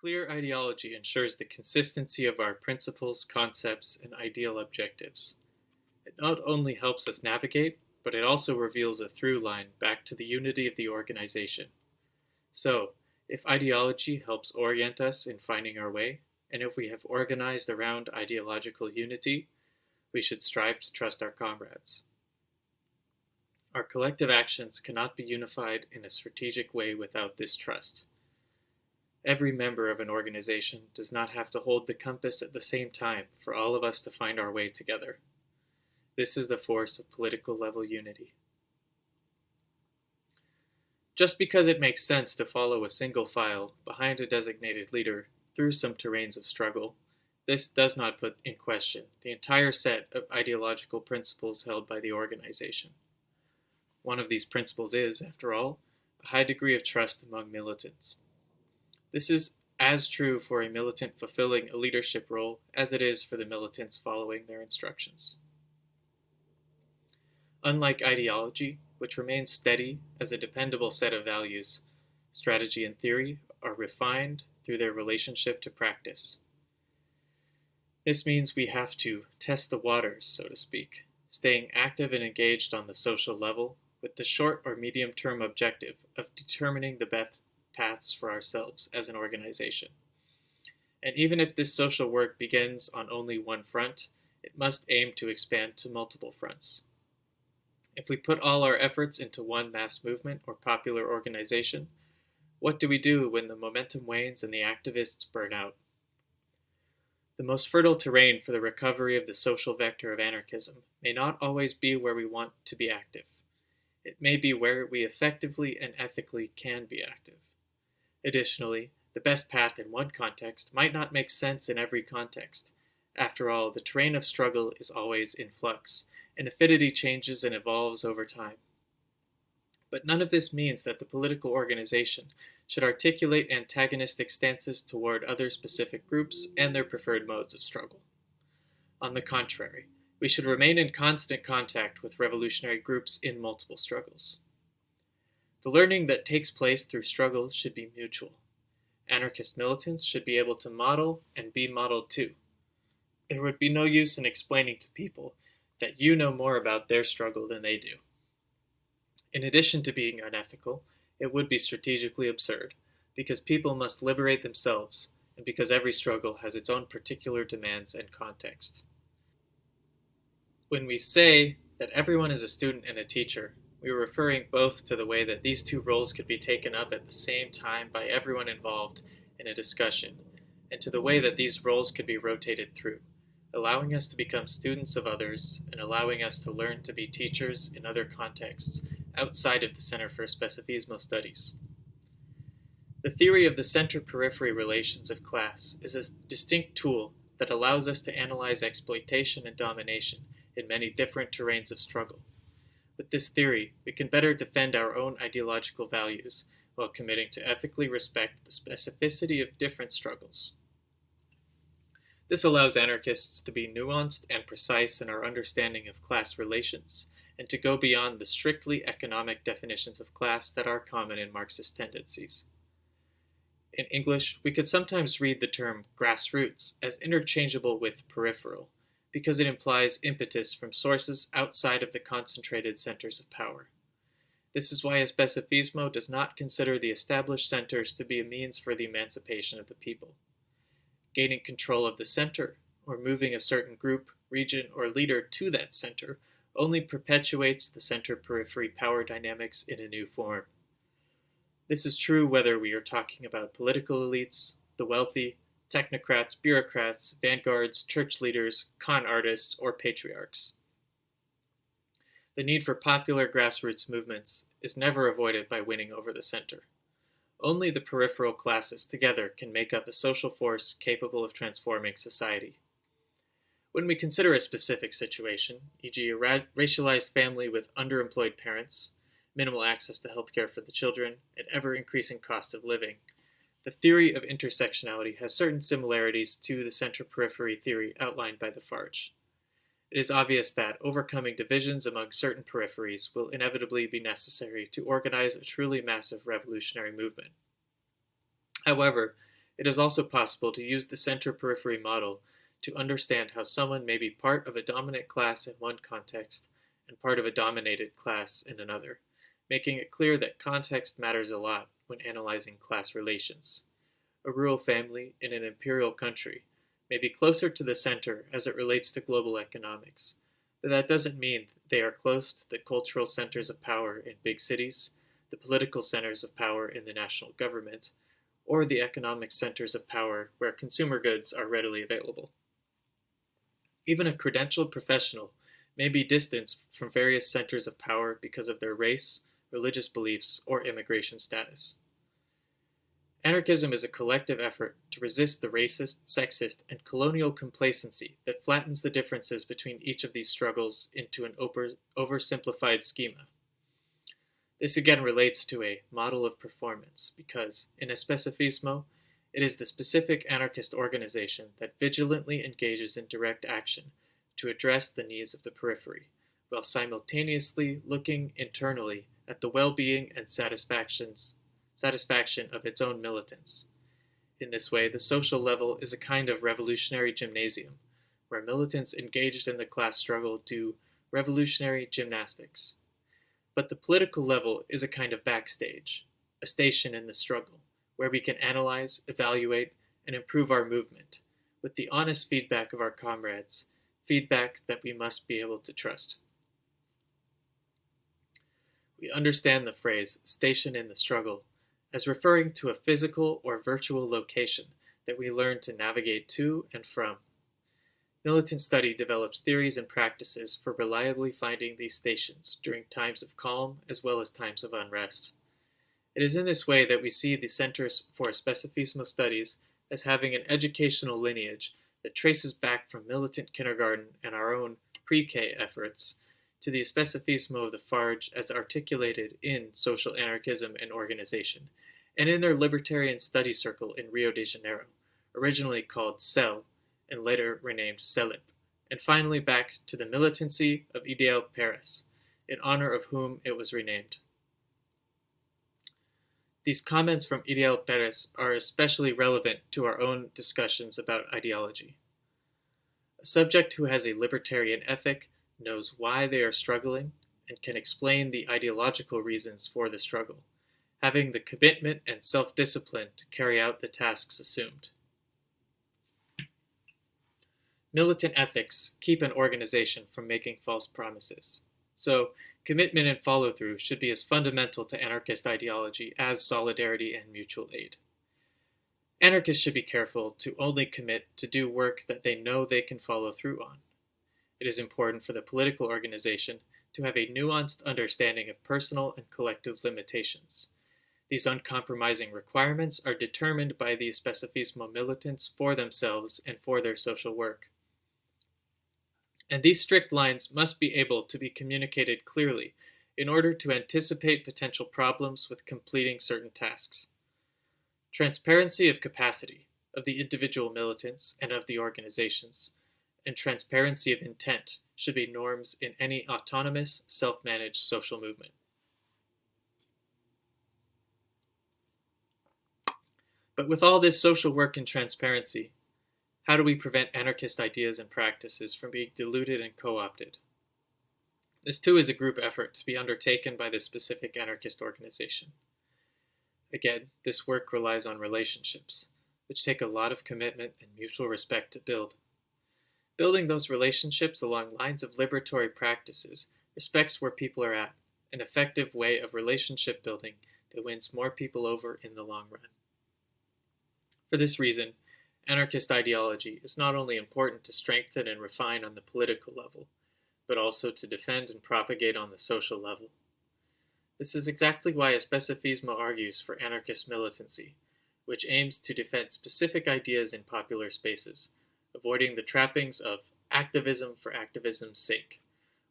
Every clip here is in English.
Clear ideology ensures the consistency of our principles, concepts, and ideal objectives. It not only helps us navigate, but it also reveals a through line back to the unity of the organization. So, if ideology helps orient us in finding our way, and if we have organized around ideological unity, we should strive to trust our comrades. Our collective actions cannot be unified in a strategic way without this trust. Every member of an organization does not have to hold the compass at the same time for all of us to find our way together. This is the force of political level unity. Just because it makes sense to follow a single file behind a designated leader through some terrains of struggle, this does not put in question the entire set of ideological principles held by the organization. One of these principles is, after all, a high degree of trust among militants. This is as true for a militant fulfilling a leadership role as it is for the militants following their instructions. Unlike ideology, which remains steady as a dependable set of values, strategy and theory are refined through their relationship to practice. This means we have to test the waters, so to speak, staying active and engaged on the social level with the short or medium-term objective of determining the best paths for ourselves as an organization. And even if this social work begins on only one front, it must aim to expand to multiple fronts. If we put all our efforts into one mass movement or popular organization, what do we do when the momentum wanes and the activists burn out? The most fertile terrain for the recovery of the social vector of anarchism may not always be where we want to be active. It may be where we effectively and ethically can be active. Additionally, the best path in one context might not make sense in every context. After all, the terrain of struggle is always in flux, and affinity changes and evolves over time. But none of this means that the political organization should articulate antagonistic stances toward other specific groups and their preferred modes of struggle. On the contrary, we should remain in constant contact with revolutionary groups in multiple struggles. The learning that takes place through struggle should be mutual. Anarchist militants should be able to model and be modeled too. There would be no use in explaining to people that you know more about their struggle than they do. In addition to being unethical, it would be strategically absurd, because people must liberate themselves, and because every struggle has its own particular demands and context. When we say that everyone is a student and a teacher, we are referring both to the way that these two roles could be taken up at the same time by everyone involved in a discussion, and to the way that these roles could be rotated through, allowing us to become students of others and allowing us to learn to be teachers in other contexts outside of the Center for Especifismo studies. The theory of the center-periphery relations of class is a distinct tool that allows us to analyze exploitation and domination in many different terrains of struggle. With this theory, we can better defend our own ideological values while committing to ethically respect the specificity of different struggles. This allows anarchists to be nuanced and precise in our understanding of class relations, and to go beyond the strictly economic definitions of class that are common in Marxist tendencies. In English, we could sometimes read the term grassroots as interchangeable with peripheral, because it implies impetus from sources outside of the concentrated centers of power. This is why Especifismo does not consider the established centers to be a means for the emancipation of the people. Gaining control of the center, or moving a certain group, region, or leader to that center, only perpetuates the center-periphery power dynamics in a new form. This is true whether we are talking about political elites, the wealthy, technocrats, bureaucrats, vanguards, church leaders, con artists, or patriarchs. The need for popular grassroots movements is never avoided by winning over the center. Only the peripheral classes together can make up a social force capable of transforming society. When we consider a specific situation, e.g. a racialized family with underemployed parents, minimal access to healthcare for the children, and ever-increasing costs of living, the theory of intersectionality has certain similarities to the center-periphery theory outlined by Lafarge. It is obvious that overcoming divisions among certain peripheries will inevitably be necessary to organize a truly massive revolutionary movement. However, It is also possible to use the center-periphery model to understand how someone may be part of a dominant class in one context and part of a dominated class in another, making it clear that context matters a lot when analyzing class relations. A rural family in an imperial country may be closer to the center as it relates to global economics, but that doesn't mean they are close to the cultural centers of power in big cities, the political centers of power in the national government, or the economic centers of power where consumer goods are readily available. Even a credentialed professional may be distant from various centers of power because of their race, religious beliefs, or immigration status. Anarchism is a collective effort to resist the racist, sexist, and colonial complacency that flattens the differences between each of these struggles into an oversimplified schema. This again relates to a model of performance because, in Especifismo, it is the specific anarchist organization that vigilantly engages in direct action to address the needs of the periphery, while simultaneously looking internally at the well-being and satisfaction of its own militants. In this way, the social level is a kind of revolutionary gymnasium, where militants engaged in the class struggle do revolutionary gymnastics. But the political level is a kind of backstage, a station in the struggle, where we can analyze, evaluate, and improve our movement, with the honest feedback of our comrades, feedback that we must be able to trust. We understand the phrase station in the struggle as referring to a physical or virtual location that we learn to navigate to and from. Militant study develops theories and practices for reliably finding these stations during times of calm as well as times of unrest. It is in this way that we see the Centers for Especifismo Studies as having an educational lineage that traces back from militant kindergarten and our own pre-K efforts to the Especifismo of the Farge as articulated in social anarchism and organization, and in their libertarian study circle in Rio de Janeiro, originally called CEL, and later renamed CELIP, and finally back to the militancy of Ideal Perez, in honor of whom it was renamed. These comments from Ideal Perez are especially relevant to our own discussions about ideology. A subject who has a libertarian ethic knows why they are struggling and can explain the ideological reasons for the struggle, having the commitment and self-discipline to carry out the tasks assumed. Militant ethics keep an organization from making false promises. So, commitment and follow-through should be as fundamental to anarchist ideology as solidarity and mutual aid. Anarchists should be careful to only commit to do work that they know they can follow through on. It is important for the political organization to have a nuanced understanding of personal and collective limitations. These uncompromising requirements are determined by the Especifismo militants for themselves and for their social work. And these strict lines must be able to be communicated clearly in order to anticipate potential problems with completing certain tasks. Transparency of capacity of the individual militants and of the organizations, and transparency of intent should be norms in any autonomous, self-managed social movement. But with all this social work and transparency, how do we prevent anarchist ideas and practices from being diluted and co-opted? This too is a group effort to be undertaken by the specific anarchist organization. Again, this work relies on relationships, which take a lot of commitment and mutual respect to build. Building those relationships along lines of liberatory practices respects where people are at, an effective way of relationship building that wins more people over in the long run. For this reason, anarchist ideology is not only important to strengthen and refine on the political level, but also to defend and propagate on the social level. This is exactly why Especifismo argues for anarchist militancy, which aims to defend specific ideas in popular spaces, avoiding the trappings of activism for activism's sake,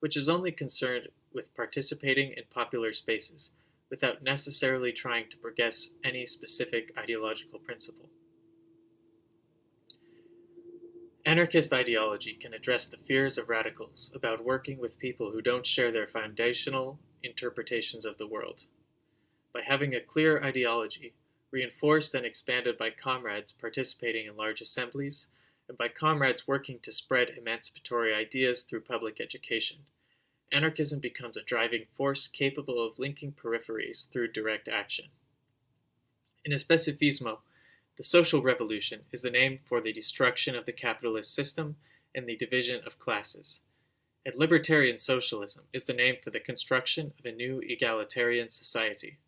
which is only concerned with participating in popular spaces without necessarily trying to progress any specific ideological principle. Anarchist ideology can address the fears of radicals about working with people who don't share their foundational interpretations of the world. By having a clear ideology, reinforced and expanded by comrades participating in large assemblies, and by comrades working to spread emancipatory ideas through public education. Anarchism becomes a driving force capable of linking peripheries through direct action. In Especifismo, the social revolution is the name for the destruction of the capitalist system and the division of classes. And libertarian socialism is the name for the construction of a new egalitarian society.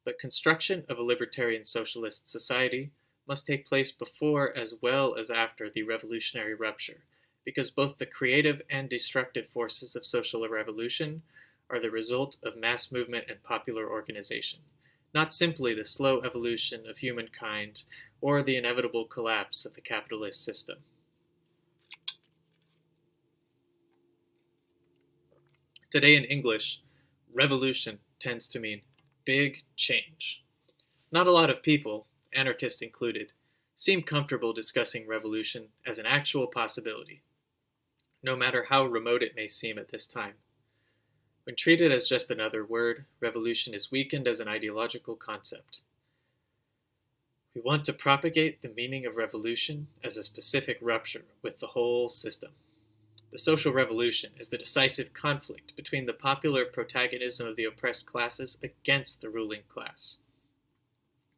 But construction of a libertarian socialist society must take place before as well as after the revolutionary rupture, because both the creative and destructive forces of social revolution are the result of mass movement and popular organization, not simply the slow evolution of humankind or the inevitable collapse of the capitalist system. Today in English, revolution tends to mean big change. Not a lot of people, anarchists included, seem comfortable discussing revolution as an actual possibility, no matter how remote it may seem at this time. When treated as just another word, revolution is weakened as an ideological concept. We want to propagate the meaning of revolution as a specific rupture with the whole system. The social revolution is the decisive conflict between the popular protagonism of the oppressed classes against the ruling class.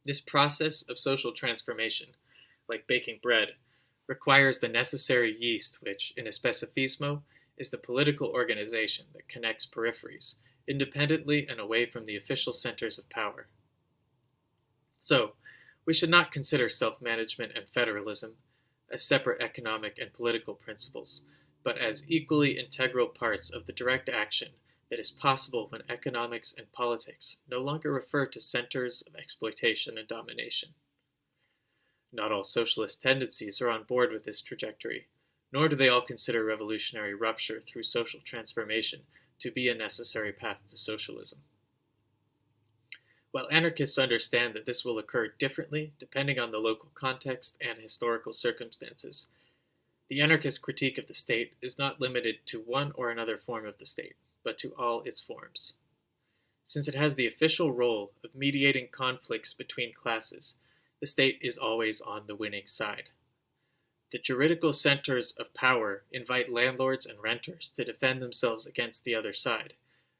This process of social transformation, like baking bread, requires the necessary yeast which, in Especifismo, is the political organization that connects peripheries, independently and away from the official centers of power. So, we should not consider self-management and federalism as separate economic and political principles, but as equally integral parts of the direct action that is possible when economics and politics no longer refer to centers of exploitation and domination. Not all socialist tendencies are on board with this trajectory, nor do they all consider revolutionary rupture through social transformation to be a necessary path to socialism. While anarchists understand that this will occur differently depending on the local context and historical circumstances, the anarchist critique of the state is not limited to one or another form of the state, but to all its forms. Since it has the official role of mediating conflicts between classes, the state is always on the winning side. The juridical centers of power invite landlords and renters to defend themselves against the other side,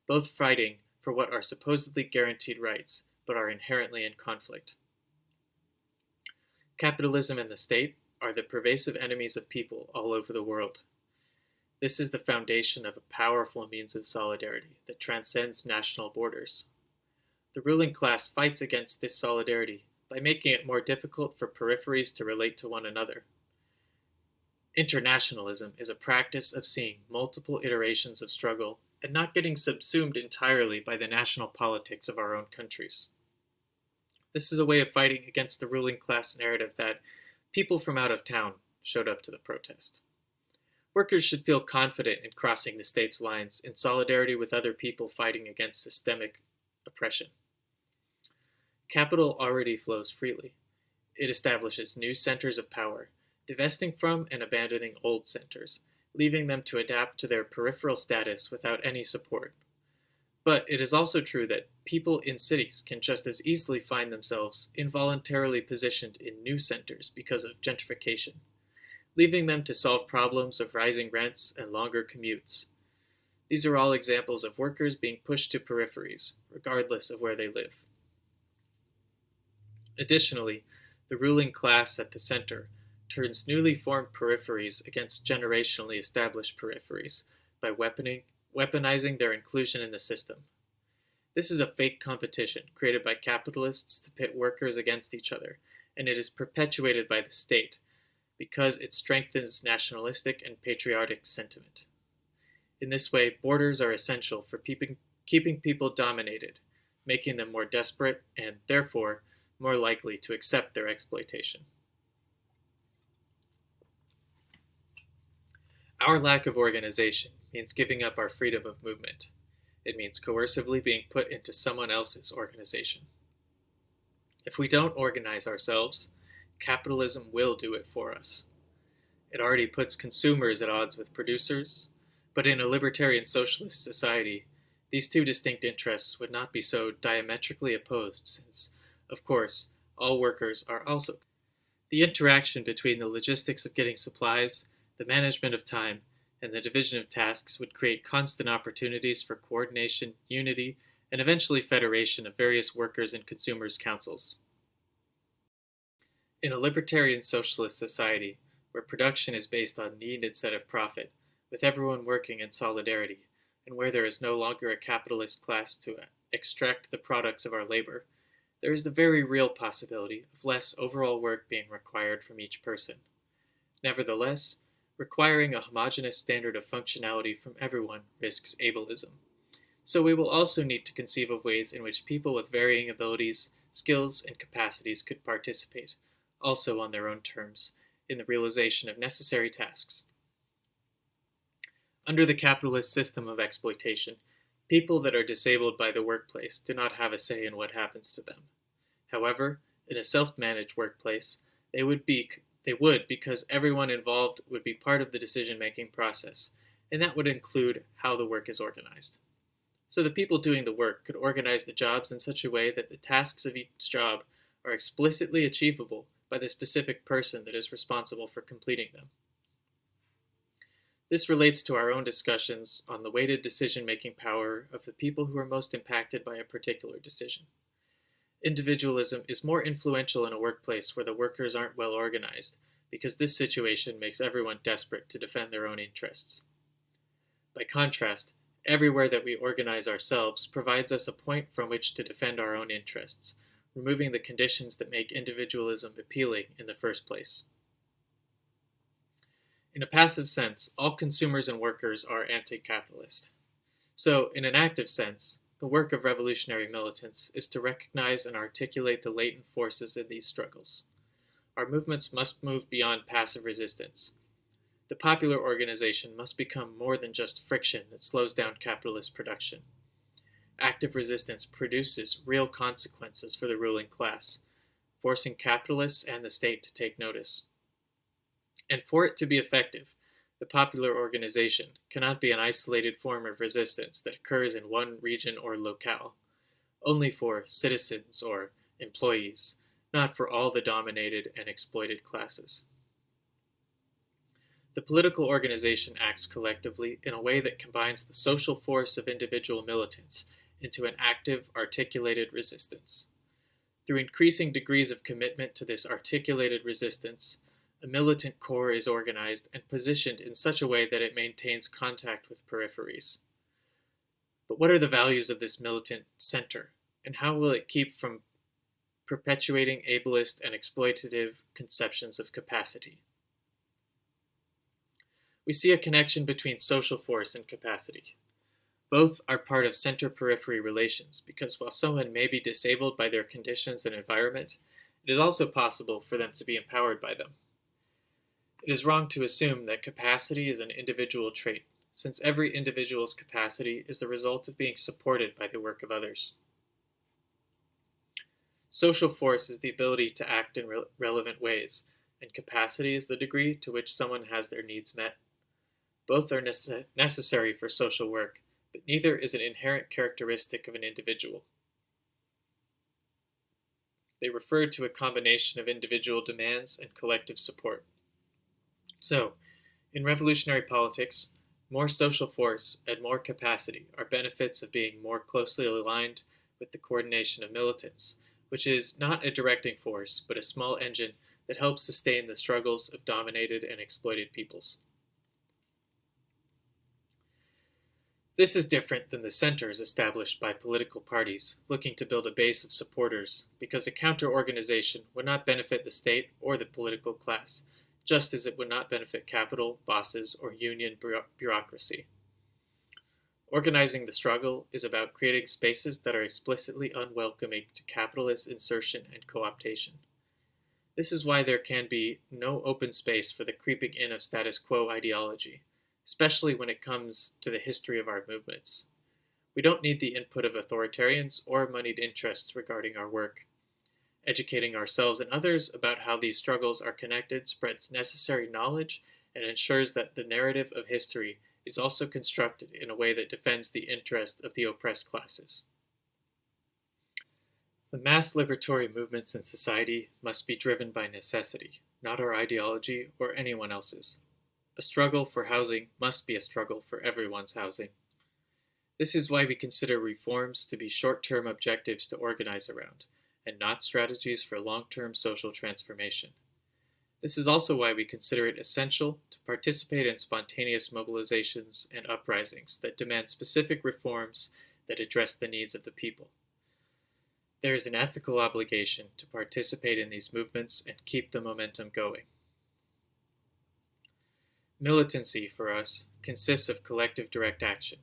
both fighting for what are supposedly guaranteed rights, but are inherently in conflict. Capitalism and the state are the pervasive enemies of people all over the world. This is the foundation of a powerful means of solidarity that transcends national borders. The ruling class fights against this solidarity by making it more difficult for peripheries to relate to one another. Internationalism is a practice of seeing multiple iterations of struggle and not getting subsumed entirely by the national politics of our own countries. This is a way of fighting against the ruling class narrative that people from out of town showed up to the protest. Workers should feel confident in crossing the state's lines in solidarity with other people fighting against systemic oppression. Capital already flows freely. It establishes new centers of power, divesting from and abandoning old centers, leaving them to adapt to their peripheral status without any support. But it is also true that people in cities can just as easily find themselves involuntarily positioned in new centers because of gentrification, leaving them to solve problems of rising rents and longer commutes. These are all examples of workers being pushed to peripheries, regardless of where they live. Additionally, the ruling class at the center turns newly formed peripheries against generationally established peripheries by weaponizing their inclusion in the system. This is a fake competition created by capitalists to pit workers against each other, and it is perpetuated by the state because it strengthens nationalistic and patriotic sentiment. In this way, borders are essential for keeping people dominated, making them more desperate and, therefore, more likely to accept their exploitation. Our lack of organization means giving up our freedom of movement. It means coercively being put into someone else's organization. If we don't organize ourselves, capitalism will do it for us. It already puts consumers at odds with producers, but in a libertarian socialist society, these two distinct interests would not be so diametrically opposed since Of course, all workers are also. The interaction between the logistics of getting supplies, the management of time, and the division of tasks would create constant opportunities for coordination, unity, and eventually federation of various workers' and consumers' councils. In a libertarian socialist society, where production is based on need instead of profit, with everyone working in solidarity, and where there is no longer a capitalist class to extract the products of our labor, there is the very real possibility of less overall work being required from each person. Nevertheless, requiring a homogeneous standard of functionality from everyone risks ableism. So we will also need to conceive of ways in which people with varying abilities, skills, and capacities could participate, also on their own terms, in the realization of necessary tasks. Under the capitalist system of exploitation, people that are disabled by the workplace do not have a say in what happens to them. However, in a self-managed workplace, they would because everyone involved would be part of the decision-making process, and that would include how the work is organized. So the people doing the work could organize the jobs in such a way that the tasks of each job are explicitly achievable by the specific person that is responsible for completing them. This relates to our own discussions on the weighted decision-making power of the people who are most impacted by a particular decision. Individualism is more influential in a workplace where the workers aren't well organized, because this situation makes everyone desperate to defend their own interests. By contrast, everywhere that we organize ourselves provides us a point from which to defend our own interests, removing the conditions that make individualism appealing in the first place. In a passive sense, all consumers and workers are anti-capitalist. So, in an active sense, the work of revolutionary militants is to recognize and articulate the latent forces in these struggles. Our movements must move beyond passive resistance. The popular organization must become more than just friction that slows down capitalist production. Active resistance produces real consequences for the ruling class, forcing capitalists and the state to take notice. And for it to be effective, the popular organization cannot be an isolated form of resistance that occurs in one region or locale, only for citizens or employees, not for all the dominated and exploited classes. The political organization acts collectively in a way that combines the social force of individual militants into an active, articulated resistance. Through increasing degrees of commitment to this articulated resistance, a militant core is organized and positioned in such a way that it maintains contact with peripheries. But what are the values of this militant center, and how will it keep from perpetuating ableist and exploitative conceptions of capacity? We see a connection between social force and capacity. Both are part of center-periphery relations because while someone may be disabled by their conditions and environment, it is also possible for them to be empowered by them. It is wrong to assume that capacity is an individual trait, since every individual's capacity is the result of being supported by the work of others. Social force is the ability to act in relevant ways, and capacity is the degree to which someone has their needs met. Both are necessary for social work, but neither is an inherent characteristic of an individual. They refer to a combination of individual demands and collective support. So, in revolutionary politics, more social force and more capacity are benefits of being more closely aligned with the coordination of militants, which is not a directing force, but a small engine that helps sustain the struggles of dominated and exploited peoples. This is different than the centers established by political parties looking to build a base of supporters, because a counter-organization would not benefit the state or the political class, just as it would not benefit capital, bosses, or union bureaucracy. Organizing the struggle is about creating spaces that are explicitly unwelcoming to capitalist insertion and co-optation. This is why there can be no open space for the creeping in of status quo ideology, especially when it comes to the history of our movements. We don't need the input of authoritarians or moneyed interests regarding our work. Educating ourselves and others about how these struggles are connected spreads necessary knowledge and ensures that the narrative of history is also constructed in a way that defends the interest of the oppressed classes. The mass liberatory movements in society must be driven by necessity, not our ideology or anyone else's. A struggle for housing must be a struggle for everyone's housing. This is why we consider reforms to be short-term objectives to organize around, and not strategies for long-term social transformation. This is also why we consider it essential to participate in spontaneous mobilizations and uprisings that demand specific reforms that address the needs of the people. There is an ethical obligation to participate in these movements and keep the momentum going. Militancy, for us, consists of collective direct action,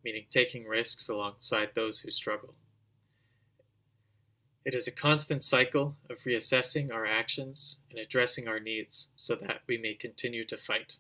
meaning taking risks alongside those who struggle. It is a constant cycle of reassessing our actions and addressing our needs so that we may continue to fight.